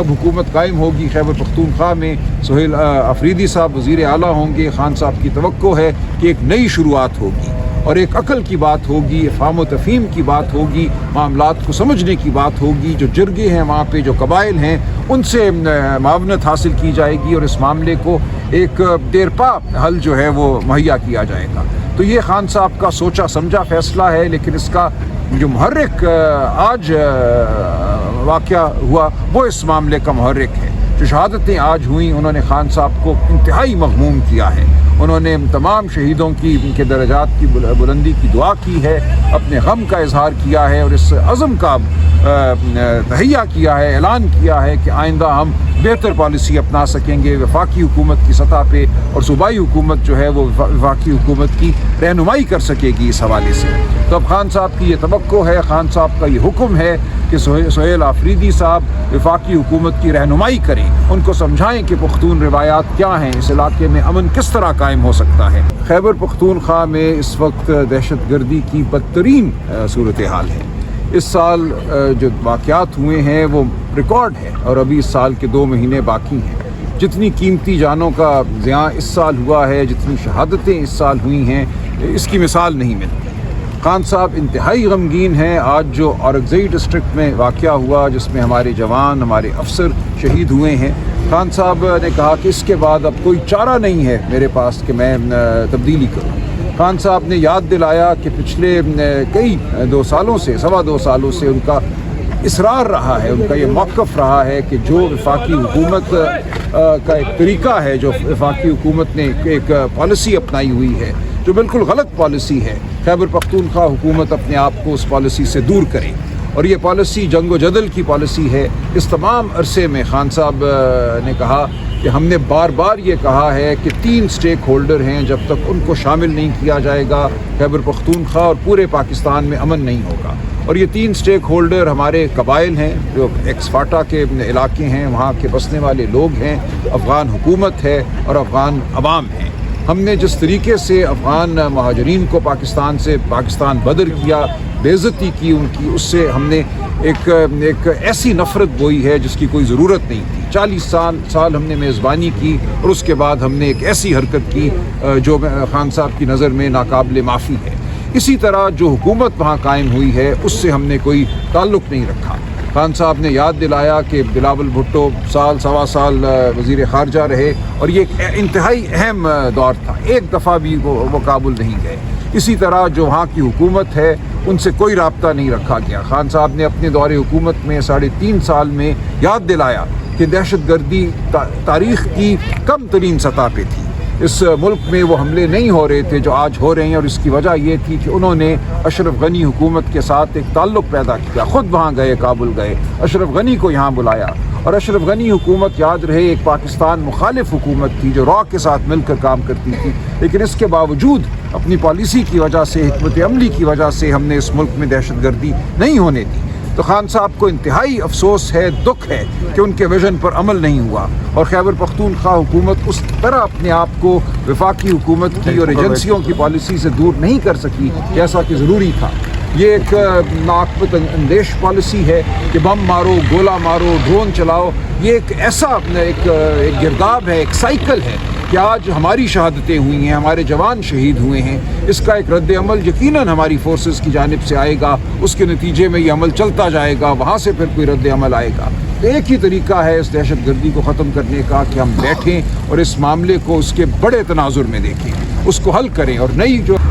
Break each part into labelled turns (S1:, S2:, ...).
S1: اب حکومت قائم ہوگی خیبر پختونخوا میں، سہیل آفریدی صاحب وزیر اعلیٰ ہوں گے، خان صاحب کی توقع ہے کہ ایک نئی شروعات ہوگی اور ایک عقل کی بات ہوگی، افہام و تفہیم کی بات ہوگی، معاملات کو سمجھنے کی بات ہوگی، جو جرگے ہیں وہاں پہ، جو قبائل ہیں، ان سے معاونت حاصل کی جائے گی اور اس معاملے کو ایک دیرپا حل جو ہے وہ مہیا کیا جائے گا۔ تو یہ خان صاحب کا سوچا سمجھا فیصلہ ہے، لیکن اس کا جو محرک آج واقعہ ہوا وہ اس معاملے کا محرک ہے۔ جو شہادتیں آج ہوئیں انہوں نے خان صاحب کو انتہائی مغموم کیا ہے، انہوں نے تمام شہیدوں کی، ان کے درجات کی بلندی کی دعا کی ہے، اپنے غم کا اظہار کیا ہے اور اس عزم کا تہیہ کیا ہے، اعلان کیا ہے کہ آئندہ ہم بہتر پالیسی اپنا سکیں گے وفاقی حکومت کی سطح پہ، اور صوبائی حکومت جو ہے وہ وفاقی حکومت کی رہنمائی کر سکے گی اس حوالے سے۔ تو اب خان صاحب کی یہ توقع ہے، خان صاحب کا یہ حکم ہے کہ سہیل آفریدی صاحب وفاقی حکومت کی رہنمائی کریں، ان کو سمجھائیں کہ پختون روایات کیا ہیں، اس علاقے میں امن کس طرح قائم ہو سکتا ہے۔ خیبر پختونخوا میں اس وقت دہشت گردی کی بدترین صورتحال ہے۔ اس سال جو واقعات ہوئے ہیں وہ ریکارڈ ہے، اور ابھی اس سال کے 2 مہینے باقی ہیں۔ جتنی قیمتی جانوں کا ضیاع اس سال ہوا ہے، جتنی شہادتیں اس سال ہوئی ہیں، اس کی مثال نہیں ملتی۔ خان صاحب انتہائی غمگین ہیں۔ آج جو اورکزئی ڈسٹرکٹ میں واقعہ ہوا جس میں ہمارے جوان، ہمارے افسر شہید ہوئے ہیں، خان صاحب نے کہا کہ اس کے بعد اب کوئی چارہ نہیں ہے میرے پاس کہ میں تبدیلی کروں۔ خان صاحب نے یاد دلایا کہ پچھلے کئی 2 سالوں سے، 2.25 سالوں سے ان کا اصرار رہا ہے، ان کا یہ موقف رہا ہے کہ جو وفاقی حکومت کا ایک طریقہ ہے، جو وفاقی حکومت نے ایک پالیسی اپنائی ہوئی ہے جو بالکل غلط پالیسی ہے، خیبر پختونخوا حکومت اپنے آپ کو اس پالیسی سے دور کرے، اور یہ پالیسی جنگ و جدل کی پالیسی ہے۔ اس تمام عرصے میں خان صاحب نے کہا کہ ہم نے بار بار یہ کہا ہے کہ 3 اسٹیک ہولڈر ہیں، جب تک ان کو شامل نہیں کیا جائے گا خیبر پختونخوا اور پورے پاکستان میں امن نہیں ہوگا۔ اور یہ 3 اسٹیک ہولڈر ہمارے قبائل ہیں، جو ایکس فاٹا کے علاقے ہیں، وہاں کے بسنے والے لوگ ہیں، افغان حکومت ہے اور افغان عوام ہیں۔ ہم نے جس طریقے سے افغان مہاجرین کو پاکستان بدر کیا، بے عزتی کی ان کی، اس سے ہم نے ایک ایسی نفرت بوئی ہے جس کی کوئی ضرورت نہیں تھی۔ 40 سال ہم نے میزبانی کی، اور اس کے بعد ہم نے ایک ایسی حرکت کی جو خان صاحب کی نظر میں ناقابل معافی ہے۔ اسی طرح جو حکومت وہاں قائم ہوئی ہے اس سے ہم نے کوئی تعلق نہیں رکھا۔ خان صاحب نے یاد دلایا کہ بلاول بھٹو 1.25 سال وزیر خارجہ رہے، اور یہ ایک انتہائی اہم دور تھا، ایک دفعہ بھی وہ کابل نہیں گئے۔ اسی طرح جو وہاں کی حکومت ہے ان سے کوئی رابطہ نہیں رکھا گیا۔ خان صاحب نے اپنے دور حکومت میں 3.5 سال میں یاد دلایا کہ دہشت گردی تاریخ کی کم ترین سطح پہ تھی، اس ملک میں وہ حملے نہیں ہو رہے تھے جو آج ہو رہے ہیں، اور اس کی وجہ یہ تھی کہ انہوں نے اشرف غنی حکومت کے ساتھ ایک تعلق پیدا کیا، خود وہاں گئے، کابل گئے، اشرف غنی کو یہاں بلایا، اور اشرف غنی حکومت یاد رہے ایک پاکستان مخالف حکومت تھی جو را کے ساتھ مل کر کام کرتی تھی، لیکن اس کے باوجود اپنی پالیسی کی وجہ سے، حکمت عملی کی وجہ سے ہم نے اس ملک میں دہشت گردی نہیں ہونے دی۔ تو خان صاحب کو انتہائی افسوس ہے، دکھ ہے کہ ان کے ویژن پر عمل نہیں ہوا، اور خیبر پختونخوا حکومت اس طرح اپنے آپ کو وفاقی حکومت کی اور ایجنسیوں کی پالیسی سے دور نہیں کر سکی جیسا کہ ضروری تھا۔ یہ ایک ناقابل اندیش پالیسی ہے کہ بم مارو، گولہ مارو، ڈرون چلاؤ، یہ ایک ایسا ایک گرداب ہے، ایک سائیکل ہے کہ آج ہماری شہادتیں ہوئی ہیں، ہمارے جوان شہید ہوئے ہیں، اس کا ایک رد عمل یقیناً ہماری فورسز کی جانب سے آئے گا، اس کے نتیجے میں یہ عمل چلتا جائے گا، وہاں سے پھر کوئی رد عمل آئے گا۔ تو ایک ہی طریقہ ہے اس دہشت گردی کو ختم کرنے کا کہ ہم بیٹھیں اور اس معاملے کو اس کے بڑے تناظر میں دیکھیں، اس کو حل کریں، اور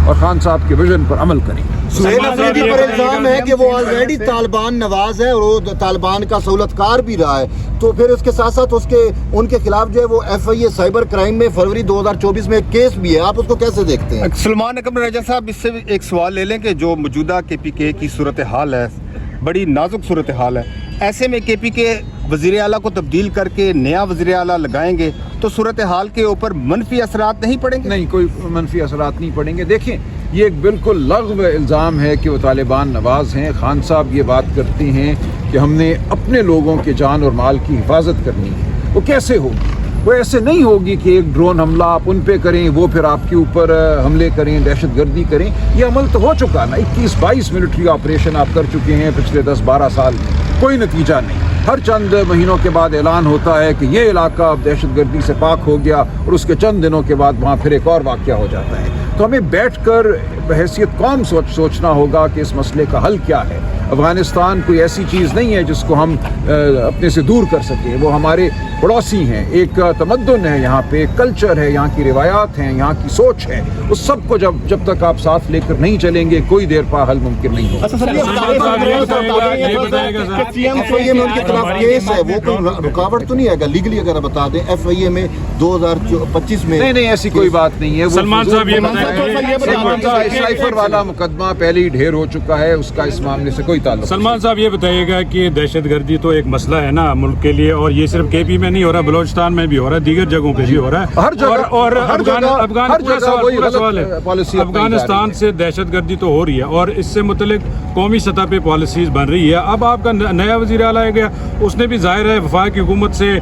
S1: اور خان صاحب کے ویژن پر عمل کریں۔
S2: سہیل آفریدی پر الزام ہے کہ وہ آلریڈی طالبان نواز ہے اور وہ طالبان کا سہولت کار بھی رہا ہے، تو پھر اس کے ساتھ ساتھ ان کے خلاف جو ہے وہ FIA سائبر کرائم میں فروری 2024 میں ایک کیس بھی ہے، آپ اس کو کیسے دیکھتے ہیں؟
S3: سلمان اکرم رجا صاحب، اس سے ایک سوال لے لیں کہ جو موجودہ KPK کی صورتحال ہے، بڑی نازک صورتحال ہے، ایسے میں KPK وزیر اعلیٰ کو تبدیل کر کے نیا وزیر اعلیٰ لگائیں گے تو صورتحال کے اوپر منفی اثرات نہیں پڑیں گے؟
S1: نہیں، کوئی منفی اثرات نہیں پڑیں گے۔ دیکھیں، یہ ایک بالکل لغو الزام ہے کہ وہ طالبان نواز ہیں۔ خان صاحب یہ بات کرتے ہیں کہ ہم نے اپنے لوگوں کے جان اور مال کی حفاظت کرنی ہے، وہ کیسے ہوگی؟ وہ ایسے نہیں ہوگی کہ ایک ڈرون حملہ آپ ان پہ کریں، وہ پھر آپ کے اوپر حملے کریں، دہشت گردی کریں۔ یہ عمل تو ہو چکا نا، 21-22 ملٹری آپریشن آپ کر چکے ہیں پچھلے 10-12 سال میں، کوئی نتیجہ نہیں۔ ہر چند مہینوں کے بعد اعلان ہوتا ہے کہ یہ علاقہ اب دہشت گردی سے پاک ہو گیا اور اس کے چند دنوں کے بعد وہاں پھر ایک اور واقعہ ہو جاتا ہے. تو ہمیں بیٹھ کر بحیثیت قوم سوچنا ہوگا کہ اس مسئلے کا حل کیا ہے. افغانستان کوئی ایسی چیز نہیں ہے جس کو ہم اپنے سے دور کر سکیں. وہ ہمارے پڑوسی ہیں, ایک تمدن ہے یہاں پہ, ایک کلچر ہے, یہاں کی روایات ہیں, یہاں کی سوچ ہے. اس سب کو جب تک آپ ساتھ لے کر نہیں چلیں گے کوئی دیر پا حل ممکن نہیں ہوگا.
S2: میں ان کے خلاف کیس ہے, وہ کوئی رکاوٹ تو نہیں ہے گا لیگلی؟ اگر بتا دیں ایف آئی اے میں 2025 میں.
S1: نہیں ایسی کوئی بات نہیں ہے.
S4: سلمان صاحب یہ
S1: سائفر والا مقدمہ پہلے ہی ڈھیر ہو چکا ہے, اس کا اس معاملے سے کوئی تعلق.
S4: سلمان صاحب یہ بتائیے گا کہ دہشت گردی تو ایک مسئلہ ہے نا ملک کے لیے, اور یہ صرف کے پی میں نہیں ہو رہا, بلوچستان میں بھی ہو رہا ہے, دیگر جگہوں پہ بھی ہو رہا ہے.
S1: ہر جگہ
S4: اور
S1: سوال ہے
S4: افغانستان سے دہشت گردی تو ہو رہی ہے اور اس سے متعلق قومی سطح پہ پالیسیز بن رہی ہے. اب آپ کا نیا وزیر اعلیٰ آ گیا, اس نے بھی ظاہر ہے وفاقی حکومت سے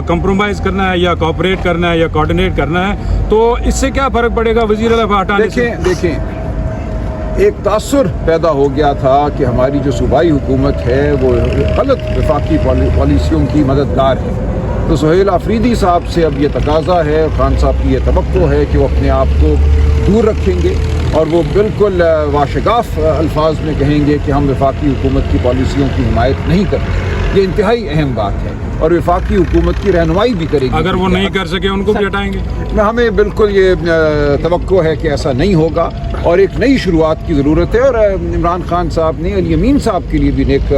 S4: کمپرومائز کرنا ہے یا کوآپریٹ کرنا ہے یا کوآرڈینیٹ کرنا ہے, تو اس سے کیا فرق پڑے گا وزیر اعلیٰ ہٹانے سے؟
S1: دیکھیں ایک تاثر پیدا ہو گیا تھا کہ ہماری جو صوبائی حکومت ہے وہ غلط وفاقی پالیسیوں کی مددگار ہے. تو سہیل آفریدی صاحب سے اب یہ تقاضا ہے, خان صاحب کی یہ توقع ہے کہ وہ اپنے آپ کو دور رکھیں گے اور وہ بالکل واشگاف الفاظ میں کہیں گے کہ ہم وفاقی حکومت کی پالیسیوں کی حمایت نہیں کرتے. یہ انتہائی اہم بات ہے اور وفاقی حکومت کی رہنمائی بھی کرے گی.
S4: اگر وہ نہیں کر سکے ان کو بھی ہٹائیں گے.
S1: ہمیں بالکل یہ توقع ہے کہ ایسا نہیں ہوگا اور ایک نئی شروعات کی ضرورت ہے. اور عمران خان صاحب نے علی امین صاحب کے لیے بھی ایک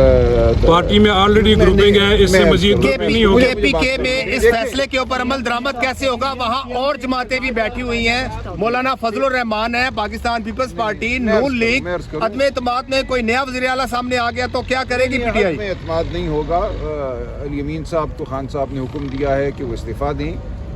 S4: پارٹی میں آلریڈی گروپنگ ہے, اس سے مزید گروپنگ نہیں ہوگی.
S3: کے پی کے میں اس فیصلے کے اوپر عمل درآمد کیسے ہوگا؟ وہاں اور جماعتیں بھی بیٹھی ہوئی ہیں, مولانا فضل الرحمان ہے, پاکستان پیپلز پارٹی, نون لیگ. عدم اعتماد میں کوئی نیا وزیر اعلیٰ سامنے آ گیا تو کیا کرے گی پی ٹی آئی؟
S1: اعتماد نہیں ہوگا. علی امین صاحب کو خان صاحب نے حکم دیا ہے کہ وہ استعفیٰ دیں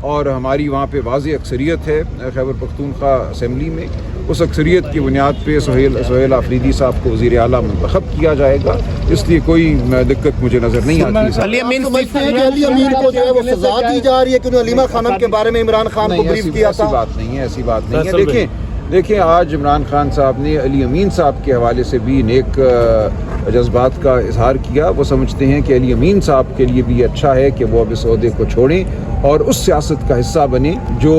S1: اور ہماری وہاں پہ واضح اکثریت ہے خیبر پختونخوا اسمبلی میں. اس اکثریت کی بنیاد پہ سہیل آفریدی صاحب کو وزیر اعلیٰ منتخب کیا جائے گا, اس لیے کوئی دقت مجھے نظر نہیں آتی.
S2: علی امین کو جو ہے وہ سزا دی جا رہی ہے کہ علیمہ خانم کے بارے میں عمران خان کو بریف کیا تھا.
S1: ایسی بات نہیں ہے. دیکھیں آج عمران خان صاحب نے علی امین صاحب کے حوالے سے بھی نیک جذبات کا اظہار کیا. وہ سمجھتے ہیں کہ علی امین صاحب کے لیے بھی اچھا ہے کہ وہ اب اس عہدے کو چھوڑیں اور اس سیاست کا حصہ بنیں جو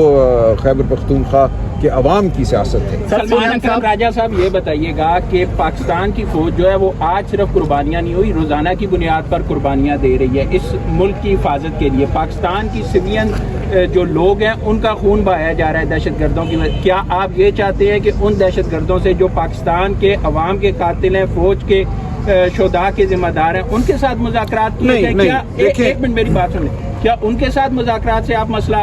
S1: خیبر پختونخوا کے عوام کی سیاست ہے.
S5: سلمان اکرم راجہ صاحب یہ بتائیے گا کہ پاکستان کی فوج جو ہے وہ آج صرف قربانیاں نہیں ہوئی, روزانہ کی بنیاد پر قربانیاں دے رہی ہے اس ملک کی حفاظت کے لیے. پاکستان کی سوین جو لوگ ہیں ان کا خون بہایا جا رہا ہے دہشت گردوں کی وجہ. کیا آپ یہ چاہتے ہیں کہ ان دہشت گردوں سے جو پاکستان کے عوام کے قاتل ہیں, فوج کے شہداء کے ذمہ دار ہیں, ان کے ساتھ مذاکرات کیے جائیں؟ کیا ایک منٹ میری بات سنیں, کیا ان کے ساتھ مذاکرات سے آپ مسئلہ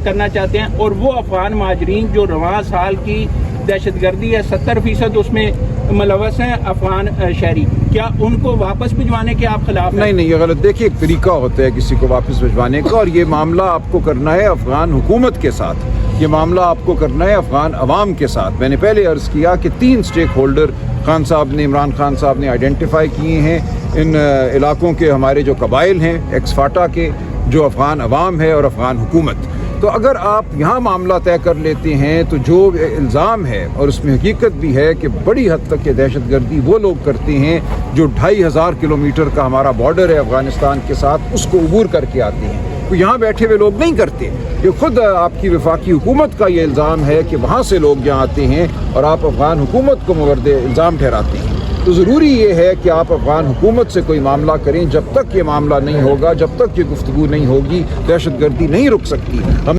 S5: کرنا چاہتے ہیں؟ اور وہ افغان مہاجرین جو رواں سال کی دہشت گردی ہے 70% اس میں ملوث ہیں افغان شہری, کیا ان کو واپس بھجوانے کے آپ خلاف ہیں؟
S1: نہیں یہ غلط. دیکھیے ایک طریقہ ہوتا ہے کسی کو واپس بھجوانے کا, اور یہ معاملہ آپ کو کرنا ہے افغان حکومت کے ساتھ, یہ معاملہ آپ کو کرنا ہے افغان عوام کے ساتھ. میں نے پہلے عرض کیا کہ 3 اسٹیک ہولڈر خان صاحب نے, عمران خان صاحب نے آئیڈینٹیفائی کیے ہیں. ان علاقوں کے ہمارے جو قبائل ہیں ایکس فاٹا کے, جو افغان عوام ہے اور افغان حکومت. تو اگر آپ یہاں معاملہ طے کر لیتے ہیں تو جو الزام ہے اور اس میں حقیقت بھی ہے کہ بڑی حد تک یہ دہشت گردی وہ لوگ کرتے ہیں جو 2500 کلومیٹر کا ہمارا بارڈر ہے افغانستان کے ساتھ, اس کو عبور کر کے آتے ہیں. تو یہاں بیٹھے ہوئے لوگ نہیں کرتے. یہ خود آپ کی وفاقی حکومت کا یہ الزام ہے کہ وہاں سے لوگ یہاں آتے ہیں اور آپ افغان حکومت کو مورد الزام ٹھہراتے ہیں. تو ضروری یہ ہے کہ آپ افغان حکومت سے کوئی معاملہ کریں. جب تک یہ معاملہ نہیں ہوگا, جب تک یہ گفتگو نہیں ہوگی, دہشت گردی نہیں رک سکتی.